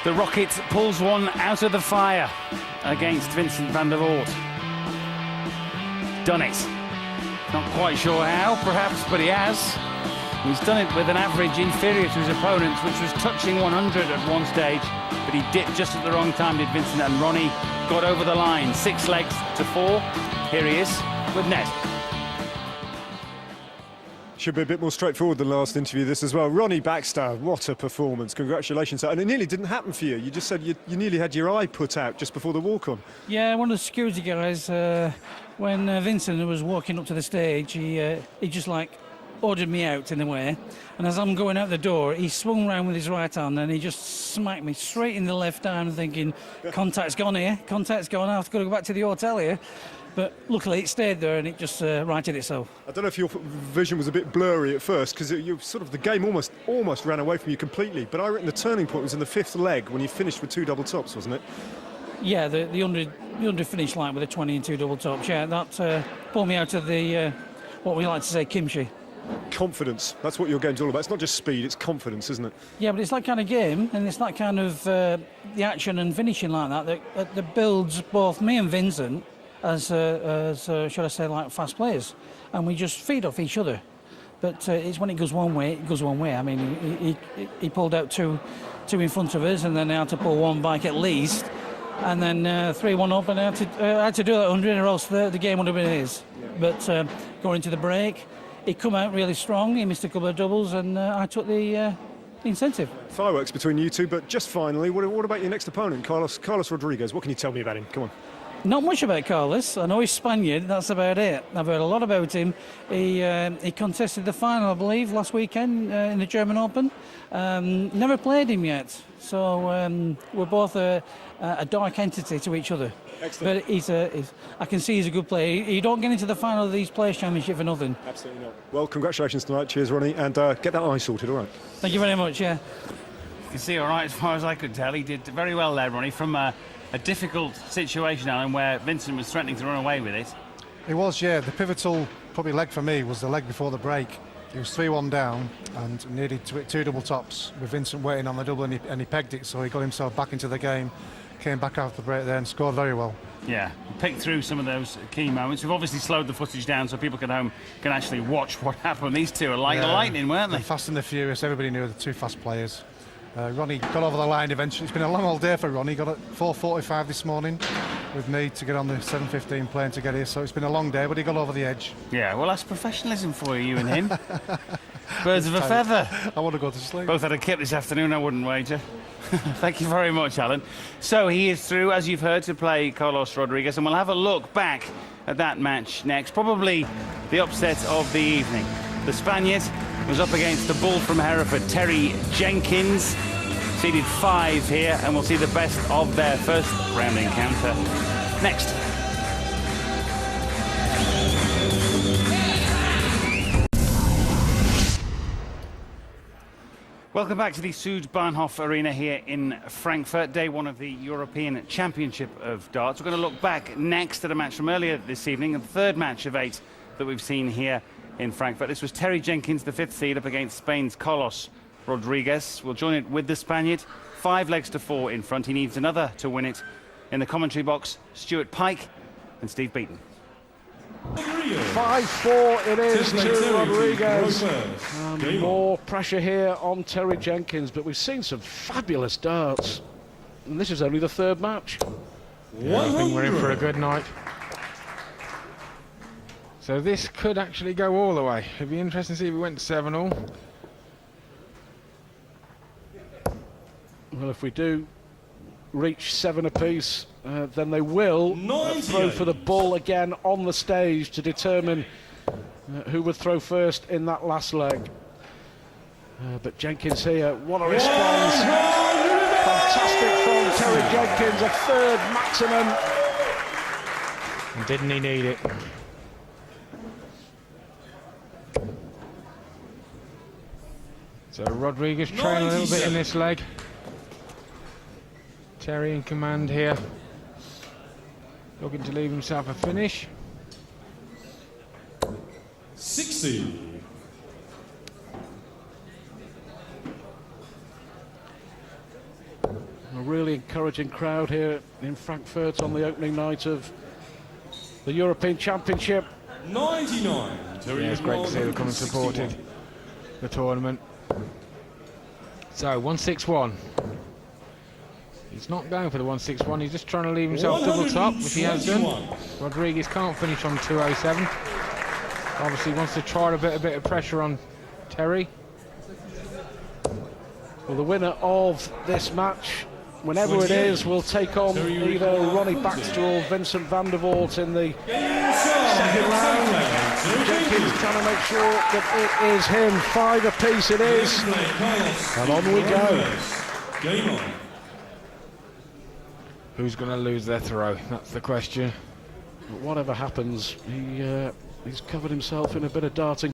The Rocket pulls one out of the fire against Vincent van der Voort. Done it. Not quite sure how, perhaps, but he has. He's done it with an average inferior to his opponents, which was touching 100 at one stage, but he dipped just at the wrong time, did Vincent, and Ronnie got over the line. 6 legs to 4. Here he is with net. Should be a bit more straightforward than last interview, this as well. Ronnie Baxter, what a performance. Congratulations. And it nearly didn't happen for you. You just said you nearly had your eye put out just before the walk-on. Yeah, one of the security guys, when Vincent was walking up to the stage, he just like ordered me out in a way. And as I'm going out the door, he swung round with his right hand and he just smacked me straight in the left arm, thinking, contact's gone here, contact's gone, I've got to go back to the hotel here. But luckily it stayed there and it just righted itself. I don't know if your vision was a bit blurry at first, because the game almost ran away from you completely. But I reckon the turning point was in the 5th leg when you finished with 2 double tops, wasn't it? Yeah, the under finish line with a 20 and 2 double tops. Yeah, that pulled me out of the what we like to say kimchi. Confidence. That's what your game's all about. It's not just speed, it's confidence, isn't it? Yeah, but it's that kind of game, and it's that kind of the action and finishing like that builds both me and Vincent as should I say, like fast players, and we just feed off each other. But it's when it goes one way, it goes one way. I mean, he pulled out two in front of us, and then I had to pull one back at least, and then 3-1 up, and I had to do that 100, or else the game would have been his. But going into the break, he come out really strong. He missed a couple of doubles, and I took the incentive. Fireworks between you two, but just finally, what about your next opponent, Carlos Rodriguez? What can you tell me about him? Come on. Not much about Carlos. I know he's Spaniard, that's about it. I've heard a lot about him. He contested the final, I believe, last weekend in the German Open. Never played him yet, so we're both a dark entity to each other. Excellent. But I can see he's a good player. You don't get into the final of these Players' Championship for nothing. Absolutely not. Well, congratulations tonight. Cheers, Ronnie, and get that eye sorted, all right? Thank you very much, yeah. You can see all right as far as I could tell. He did very well there, Ronnie, from a difficult situation, Alan, where Vincent was threatening to run away with it. It was, yeah. The pivotal probably leg for me was the leg before the break. He was 3-1 down and needed to hit 2 double tops with Vincent waiting on the double, and he pegged it, so he got himself back into the game, came back after the break there and scored very well. Yeah, picked through some of those key moments. We've obviously slowed the footage down so people at home can actually watch what happened. These two are like the lightning, weren't they? The Fast and the Furious, everybody knew the 2 fast players. Ronnie got over the line eventually. It's been a long old day for Ronnie. Got at 4:45 this morning with me to get on the 7:15 plane to get here. So it's been a long day, but he got over the edge. Yeah, well, that's professionalism for you and him. Birds of a feather. I want to go to sleep. Both had a kip this afternoon, I wouldn't wager. Thank you very much, Alan. So he is through, as you've heard, to play Carlos Rodriguez, and we'll have a look back at that match next. Probably the upset of the evening. The Spaniard was up against the bull from Hereford, Terry Jenkins. Seeded 5 here, and we'll see the best of their first round encounter next. Welcome back to the Südbahnhof Arena here in Frankfurt, day 1 of the European Championship of Darts. We're going to look back next at a match from earlier this evening, the 3rd match of 8 that we've seen here in Frankfurt. This was Terry Jenkins, the 5th seed, up against Spain's Carlos Rodriguez. We'll join it with the Spaniard. 5 legs to 4 in front. He needs another to win it. In the commentary box, Stuart Pike and Steve Beaton. 5-4 it is to Rodriguez. More pressure here on Terry Jenkins, but we've seen some fabulous darts. And this is only the 3rd match. Yeah, I think we're in for a good night. So this could actually go all the way. It'd be interesting to see if it went 7-all. Well, if we do reach 7 apiece, then they will throw for the bull again on the stage to determine who would throw first in that last leg. But Jenkins here, what a response. Fantastic from Terry Jenkins, a 3rd maximum. And didn't he need it? So Rodriguez trailing a little bit in this leg. Terry in command here. Looking to leave himself a finish. 60. encouraging crowd here in Frankfurt on the opening night of the European Championship. 99. Yeah, it's great to see them coming supported the tournament. So 161. He's not going for the 161. He's just trying to leave himself double top, which he has done. Rodriguez can't finish on 207. Obviously wants to try a bit of pressure on Terry. Well, the winner of this match, whenever it is, will take on either Ronnie Baxter or Vincent van der Voort in the second round. Jenkins trying to make sure that it is him. 5 apiece it is. And on we go. Game on. Who's going to lose their throw? That's the question. But whatever happens, he's covered himself in a bit of darting.